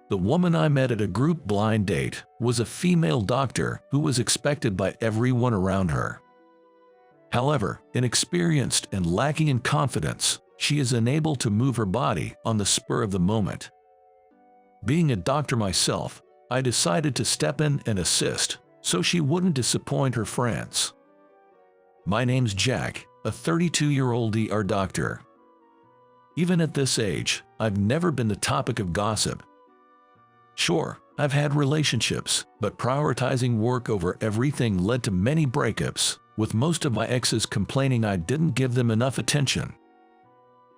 The woman I met at a group blind date was a female doctor who was expected by everyone around her. However, inexperienced and lacking in confidence, she is unable to move her body on the spur of the moment. Being a doctor myself, I decided to step in and assist, so she wouldn't disappoint her friends. My name's Jack, a 32-year-old ER doctor. Even at this age, I've never been the topic of gossip. Sure, I've had relationships, but prioritizing work over everything led to many breakups, with most of my exes complaining I didn't give them enough attention.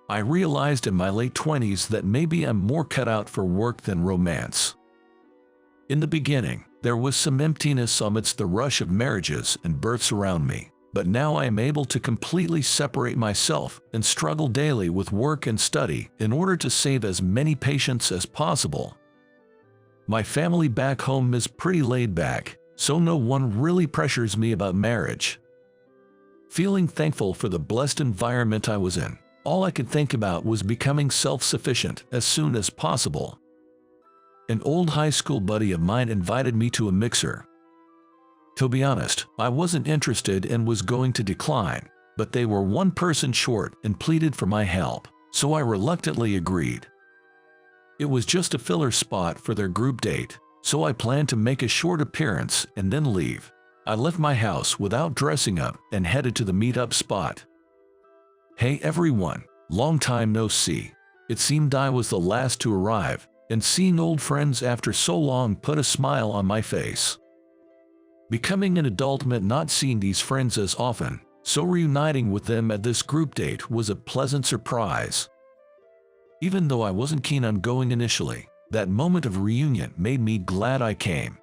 I realized in my late 20s that maybe I'm more cut out for work than romance. In the beginning, there was some emptiness amidst the rush of marriages and births around me, but now I am able to completely separate myself and struggle daily with work and study in order to save as many patients as possible. My family back home is pretty laid back, so no one really pressures me about marriage. Feeling thankful for the blessed environment I was in, all I could think about was becoming self-sufficient as soon as possible. An old high school buddy of mine invited me to a mixer. To be honest, I wasn't interested and was going to decline, but they were one person short and pleaded for my help, so I reluctantly agreed. It was just a filler spot for their group date, so I planned to make a short appearance and then leave. I left my house without dressing up and headed to the meetup spot. Hey everyone, long time no see. It seemed I was the last to arrive, and seeing old friends after so long put a smile on my face. Becoming an adult meant not seeing these friends as often, so reuniting with them at this group date was a pleasant surprise. Even though I wasn't keen on going initially, that moment of reunion made me glad I came.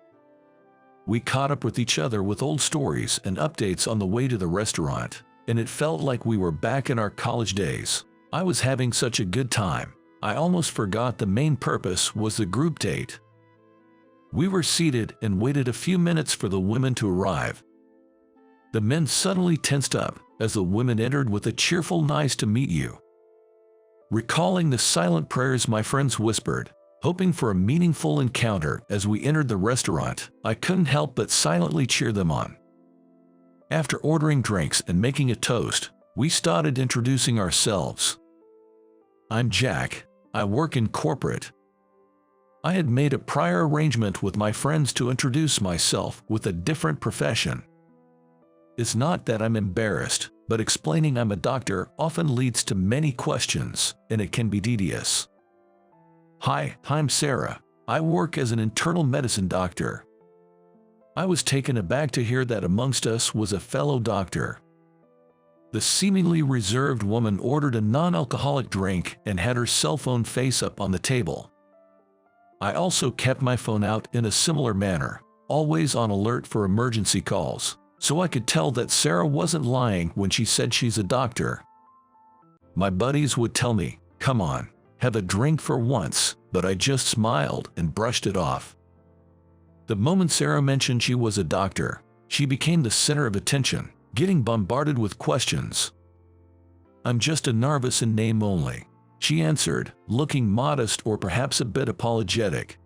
We caught up with each other with old stories and updates on the way to the restaurant, and it felt like we were back in our college days. I was having such a good time, I almost forgot the main purpose was the group date. We were seated and waited a few minutes for the women to arrive. The men suddenly tensed up as the women entered with a cheerful "nice to meet you." Recalling the silent prayers my friends whispered, hoping for a meaningful encounter as we entered the restaurant, I couldn't help but silently cheer them on. After ordering drinks and making a toast, we started introducing ourselves. I'm Jack. I work in corporate. I had made a prior arrangement with my friends to introduce myself with a different profession. It's not that I'm embarrassed, but explaining I'm a doctor often leads to many questions, and it can be tedious. Hi, I'm Sarah. I work as an internal medicine doctor. I was taken aback to hear that amongst us was a fellow doctor. The seemingly reserved woman ordered a non-alcoholic drink and had her cell phone face up on the table. I also kept my phone out in a similar manner, always on alert for emergency calls, so I could tell that Sarah wasn't lying when she said she's a doctor. My buddies would tell me, "Come on, have a drink for once," but I just smiled and brushed it off. The moment Sarah mentioned she was a doctor, she became the center of attention, getting bombarded with questions. "I'm just a novice in name only," she answered, looking modest or perhaps a bit apologetic.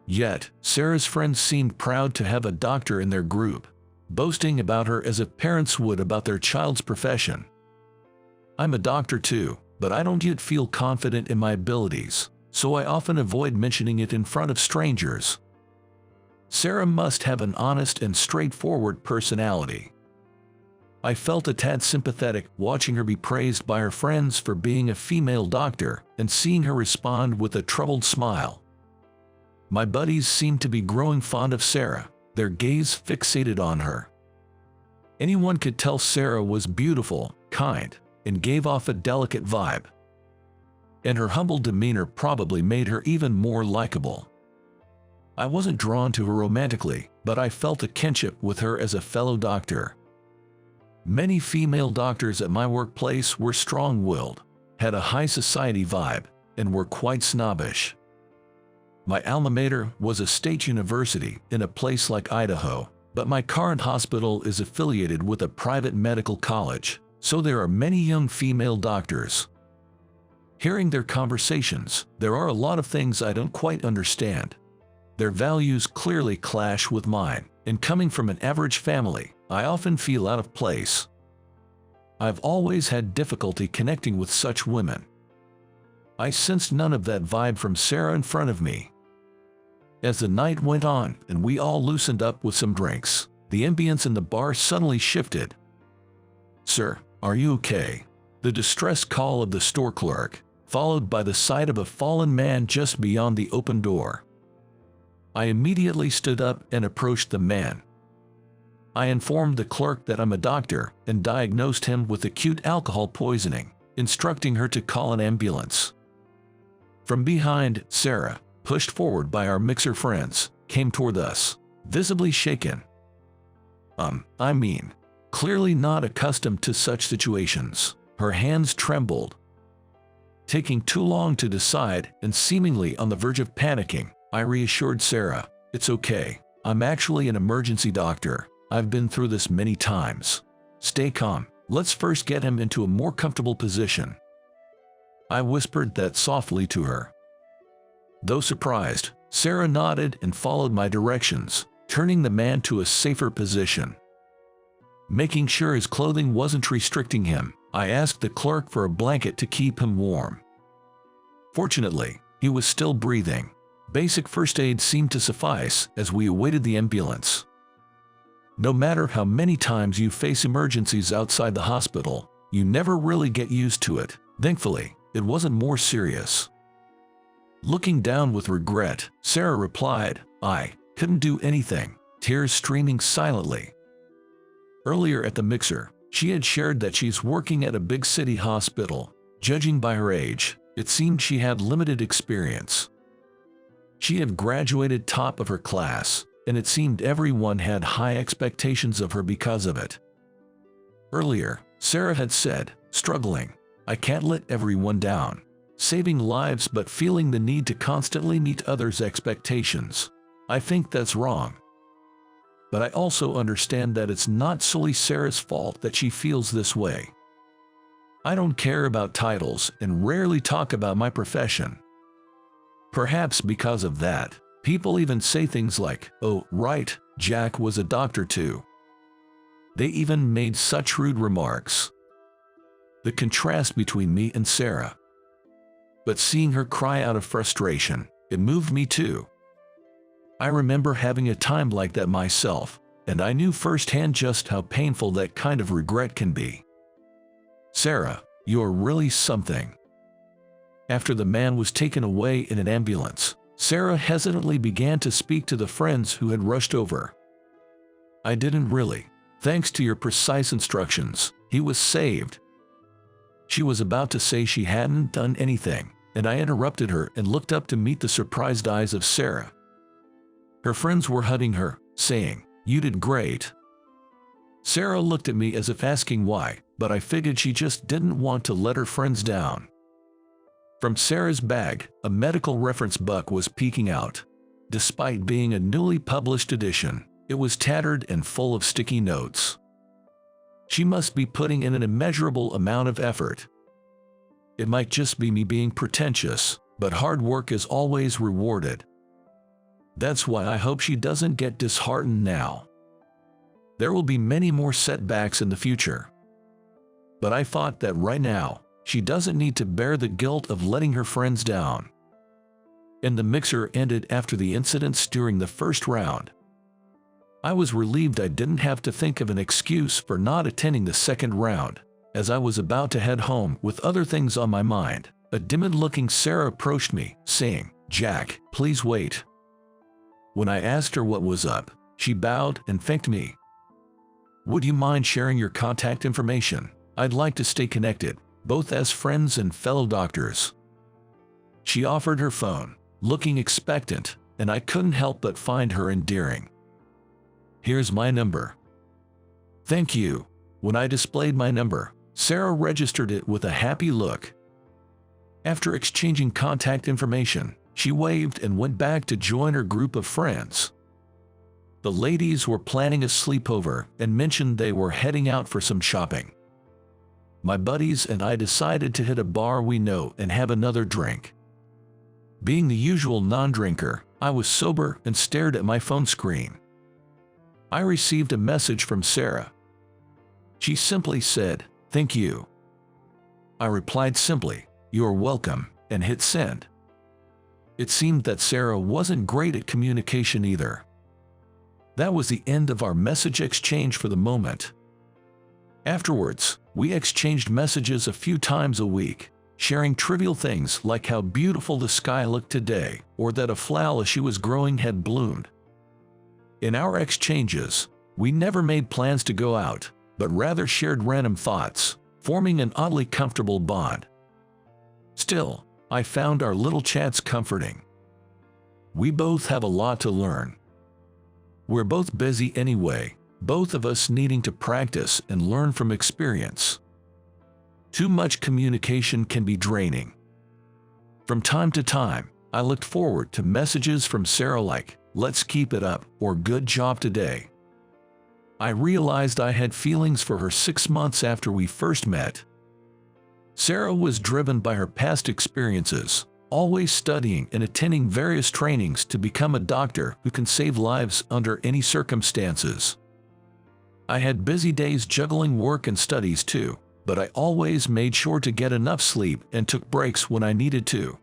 Yet, Sarah's friends seemed proud to have a doctor in their group, boasting about her as if parents would about their child's profession. I'm a doctor too, but I don't yet feel confident in my abilities, so I often avoid mentioning it in front of strangers. Sarah must have an honest and straightforward personality. I felt a tad sympathetic watching her be praised by her friends for being a female doctor and seeing her respond with a troubled smile. My buddies seemed to be growing fond of Sarah, their gaze fixated on her. Anyone could tell Sarah was beautiful, kind, and gave off a delicate vibe. And her humble demeanor probably made her even more likable. I wasn't drawn to her romantically, but I felt a kinship with her as a fellow doctor. Many female doctors at my workplace were strong-willed, had a high society vibe, and were quite snobbish. My alma mater was a state university in a place like Idaho, but my current hospital is affiliated with a private medical college, so there are many young female doctors. Hearing their conversations, there are a lot of things I don't quite understand. Their values clearly clash with mine, and coming from an average family, I often feel out of place. I've always had difficulty connecting with such women. I sensed none of that vibe from Sarah in front of me. As the night went on and we all loosened up with some drinks, the ambience in the bar suddenly shifted. "Sir, are you okay?" The distress call of the store clerk, followed by the sight of a fallen man just beyond the open door. I immediately stood up and approached the man. I informed the clerk that I'm a doctor and diagnosed him with acute alcohol poisoning, instructing her to call an ambulance. From behind, Sarah, pushed forward by our mixer friends, came toward us, visibly shaken. Clearly not accustomed to such situations. Her hands trembled. Taking too long to decide and seemingly on the verge of panicking, I reassured Sarah, "It's okay. I'm actually an emergency doctor. I've been through this many times. Stay calm. Let's first get him into a more comfortable position." I whispered that softly to her. Though surprised, Sarah nodded and followed my directions, turning the man to a safer position. Making sure his clothing wasn't restricting him, I asked the clerk for a blanket to keep him warm. Fortunately, he was still breathing. Basic first aid seemed to suffice as we awaited the ambulance. No matter how many times you face emergencies outside the hospital, you never really get used to it. Thankfully, it wasn't more serious. Looking down with regret, Sarah replied, "I couldn't do anything," tears streaming silently. Earlier at the mixer, she had shared that she's working at a big city hospital. Judging by her age, it seemed she had limited experience. She had graduated top of her class, and it seemed everyone had high expectations of her because of it. Earlier, Sarah had said, struggling, "I can't let everyone down. Saving lives but feeling the need to constantly meet others' expectations. I think that's wrong." But I also understand that it's not solely Sarah's fault that she feels this way. I don't care about titles and rarely talk about my profession. Perhaps because of that, people even say things like, "Oh, right, Jack was a doctor too." They even made such rude remarks. The contrast between me and Sarah. But seeing her cry out of frustration, it moved me too. I remember having a time like that myself, and I knew firsthand just how painful that kind of regret can be. "Sarah, you're really something." After the man was taken away in an ambulance, Sarah hesitantly began to speak to the friends who had rushed over. "I didn't really. Thanks to your precise instructions, he was saved." She was about to say she hadn't done anything, and I interrupted her and looked up to meet the surprised eyes of Sarah. Her friends were hugging her, saying, "You did great." Sarah looked at me as if asking why, but I figured she just didn't want to let her friends down. From Sarah's bag, a medical reference book was peeking out. Despite being a newly published edition, it was tattered and full of sticky notes. She must be putting in an immeasurable amount of effort. It might just be me being pretentious, but hard work is always rewarded. That's why I hope she doesn't get disheartened now. There will be many more setbacks in the future. But I thought that right now, she doesn't need to bear the guilt of letting her friends down. And the mixer ended after the incidents during the first round. I was relieved I didn't have to think of an excuse for not attending the second round. As I was about to head home with other things on my mind, a timid-looking Sarah approached me, saying, "Jack, please wait." When I asked her what was up, she bowed and thanked me. "Would you mind sharing your contact information? I'd like to stay connected, both as friends and fellow doctors." She offered her phone, looking expectant, and I couldn't help but find her endearing. "Here's my number." "Thank you." When I displayed my number, Sarah registered it with a happy look. After exchanging contact information, she waved and went back to join her group of friends. The ladies were planning a sleepover and mentioned they were heading out for some shopping. my buddies and I decided to hit a bar we know and have another drink. Being the usual non-drinker, I was sober and stared at my phone screen. I received a message from Sarah. She simply said, "Thank you." I replied simply, "You're welcome," and hit send. It seemed that Sarah wasn't great at communication either. That was the end of our message exchange for the moment. Afterwards, we exchanged messages a few times a week, sharing trivial things like how beautiful the sky looked today or that a flower she was growing had bloomed. In our exchanges, we never made plans to go out, but rather shared random thoughts, forming an oddly comfortable bond. Still, I found our little chats comforting. We both have a lot to learn. We're both busy anyway, both of us needing to practice and learn from experience. Too much communication can be draining. From time to time, I looked forward to messages from Sarah like, "Let's keep it up," or "Good job today." I realized I had feelings for her 6 months after we first met. Sarah was driven by her past experiences, always studying and attending various trainings to become a doctor who can save lives under any circumstances. I had busy days juggling work and studies too, but I always made sure to get enough sleep and took breaks when I needed to.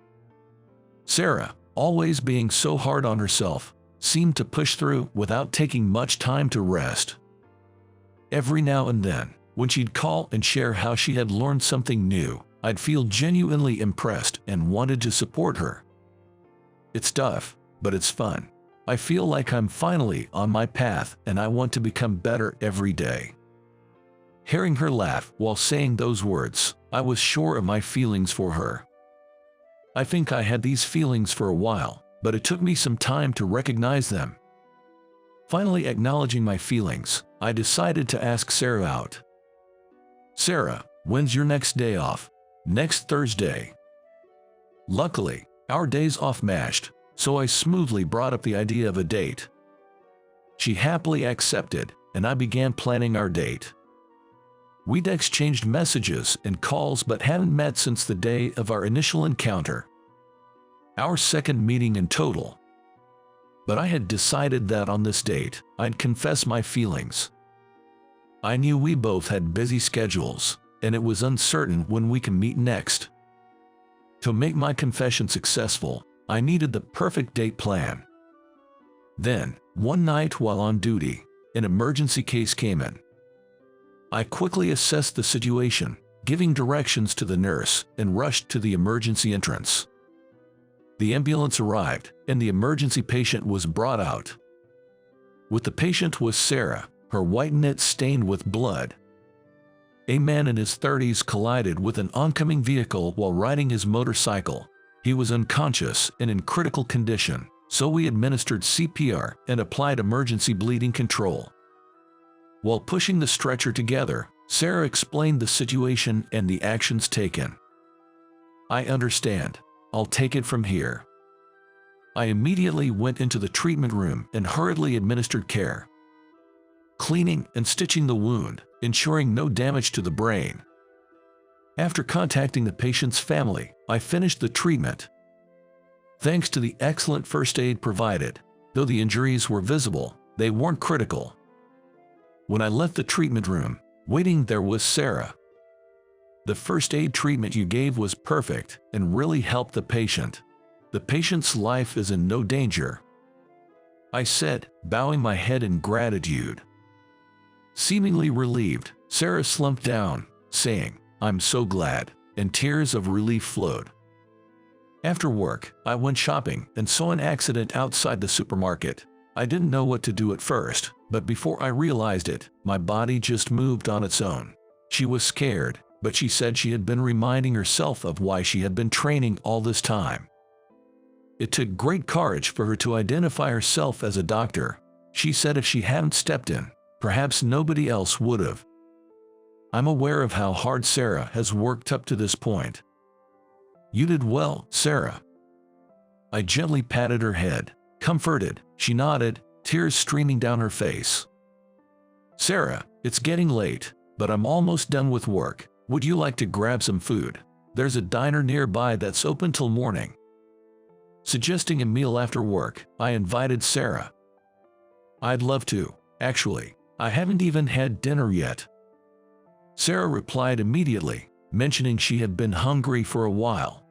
Sarah, always being so hard on herself, seemed to push through without taking much time to rest. Every now and then, when she'd call and share how she had learned something new, I'd feel genuinely impressed and wanted to support her. It's tough, but it's fun. I feel like I'm finally on my path and I want to become better every day. Hearing her laugh while saying those words, I was sure of my feelings for her. I think I had these feelings for a while, but it took me some time to recognize them. Finally acknowledging my feelings, I decided to ask Sarah out. "Sarah, when's your next day off?" "Next Thursday." Luckily, our days off matched, so I smoothly brought up the idea of a date. She happily accepted, and I began planning our date. We'd exchanged messages and calls but hadn't met since the day of our initial encounter. Our second meeting in total. But I had decided that on this date, I'd confess my feelings. I knew we both had busy schedules, and it was uncertain when we can meet next. To make my confession successful, I needed the perfect date plan. Then, one night while on duty, an emergency case came in. I quickly assessed the situation, giving directions to the nurse, and rushed to the emergency entrance. The ambulance arrived, and the emergency patient was brought out. With the patient was Sarah, her white knit stained with blood. A man in his 30s collided with an oncoming vehicle while riding his motorcycle. He was unconscious and in critical condition, so we administered CPR and applied emergency bleeding control. While pushing the stretcher together, Sarah explained the situation and the actions taken. "I understand. I'll take it from here." I immediately went into the treatment room and hurriedly administered care, cleaning and stitching the wound, ensuring no damage to the brain. After contacting the patient's family, I finished the treatment. Thanks to the excellent first aid provided, though the injuries were visible, they weren't critical. When I left the treatment room, waiting there was Sarah. "The first aid treatment you gave was perfect and really helped the patient. The patient's life is in no danger," I said, bowing my head in gratitude. Seemingly relieved, Sarah slumped down, saying, "I'm so glad," and tears of relief flowed. After work, I went shopping and saw an accident outside the supermarket. I didn't know what to do at first, but before I realized it, my body just moved on its own. She was scared, but she said she had been reminding herself of why she had been training all this time. It took great courage for her to identify herself as a doctor. She said if she hadn't stepped in, perhaps nobody else would have. I'm aware of how hard Sarah has worked up to this point. "You did well, Sarah." I gently patted her head. Comforted, she nodded, tears streaming down her face. "Sarah, it's getting late, but I'm almost done with work. Would you like to grab some food? There's a diner nearby that's open till morning. Suggesting a meal after work, I invited Sarah. I'd love to. Actually, I haven't even had dinner yet. Sarah replied immediately, mentioning she had been hungry for a while.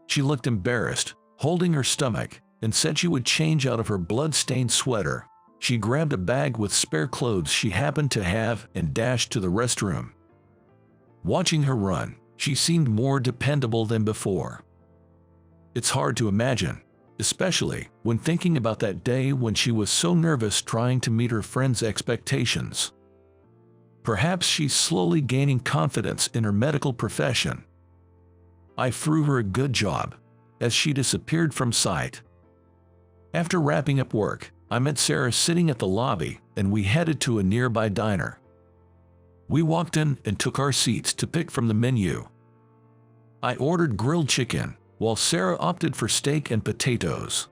She looked embarrassed, holding her stomach, and said she would change out of her blood-stained sweater. She grabbed a bag with spare clothes she happened to have and dashed to the restroom. Watching her run, she seemed more dependable than before. It's hard to imagine, especially when thinking about that day when she was so nervous trying to meet her friends' expectations. Perhaps she's slowly gaining confidence in her medical profession. I threw her a good job, as she disappeared from sight. After wrapping up work, I met Sarah sitting at the lobby, and we headed to a nearby diner. We walked in and took our seats to pick from the menu. I ordered grilled chicken, while Sarah opted for steak and potatoes.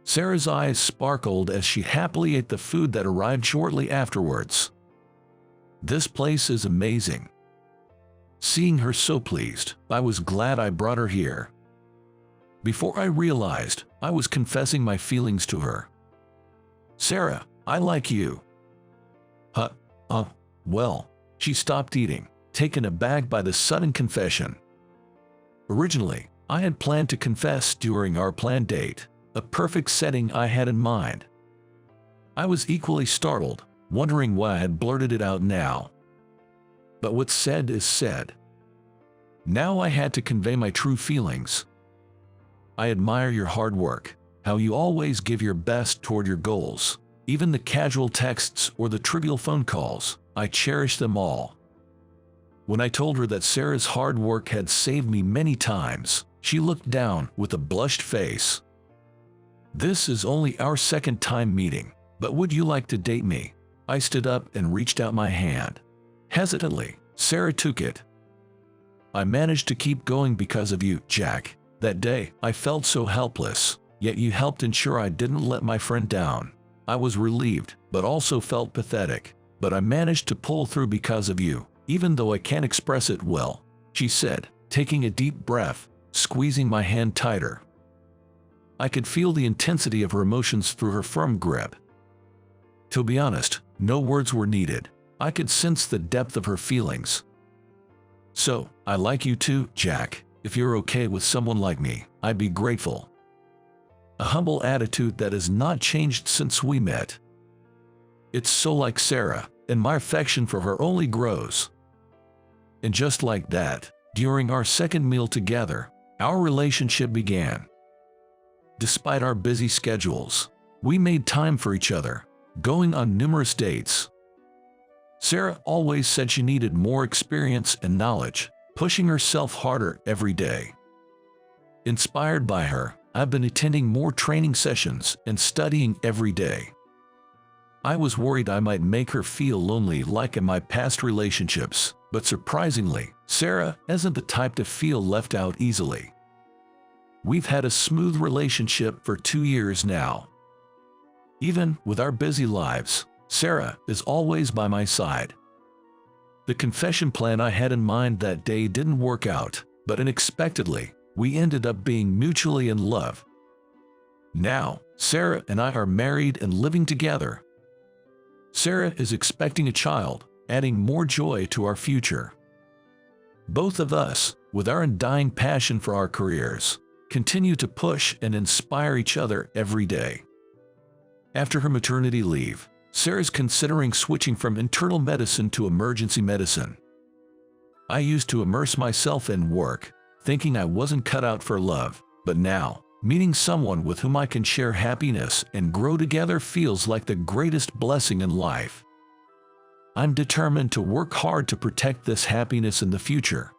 Sarah's eyes sparkled as she happily ate the food that arrived shortly afterwards. This place is amazing. Seeing her so pleased, I was glad I brought her here. Before I realized, I was confessing my feelings to her. Sarah, I like you. Well, she stopped eating, taken aback by the sudden confession. Originally, I had planned to confess during our planned date, a perfect setting I had in mind. I was equally startled, wondering why I had blurted it out now. But what's said is said. Now I had to convey my true feelings. I admire your hard work, how you always give your best toward your goals. Even the casual texts or the trivial phone calls, I cherish them all. When I told her that Sarah's hard work had saved me many times, she looked down with a blushed face. This is only our second time meeting, but would you like to date me? I stood up and reached out my hand. Hesitantly, Sarah took it. I managed to keep going because of you, Jack. That day, I felt so helpless, yet you helped ensure I didn't let my friend down. I was relieved, but also felt pathetic. But I managed to pull through because of you, even though I can't express it well, she said, taking a deep breath, squeezing my hand tighter. I could feel the intensity of her emotions through her firm grip. To be honest, no words were needed. I could sense the depth of her feelings. So, I like you too, Jack. If you're okay with someone like me, I'd be grateful. A humble attitude that has not changed since we met. It's so like Sarah, and my affection for her only grows. And just like that, during our second meal together, our relationship began. Despite our busy schedules, we made time for each other, going on numerous dates. Sarah always said she needed more experience and knowledge, pushing herself harder every day. Inspired by her, I've been attending more training sessions and studying every day. I was worried I might make her feel lonely like in my past relationships, but surprisingly, Sarah isn't the type to feel left out easily. We've had a smooth relationship for 2 years now. Even with our busy lives, Sarah is always by my side. The confession plan I had in mind that day didn't work out, but unexpectedly, we ended up being mutually in love. Now, Sarah and I are married and living together. Sarah is expecting a child, adding more joy to our future. Both of us, with our undying passion for our careers, continue to push and inspire each other every day. After her maternity leave, Sarah's considering switching from internal medicine to emergency medicine. I used to immerse myself in work, thinking I wasn't cut out for love, but now, meeting someone with whom I can share happiness and grow together feels like the greatest blessing in life. I'm determined to work hard to protect this happiness in the future.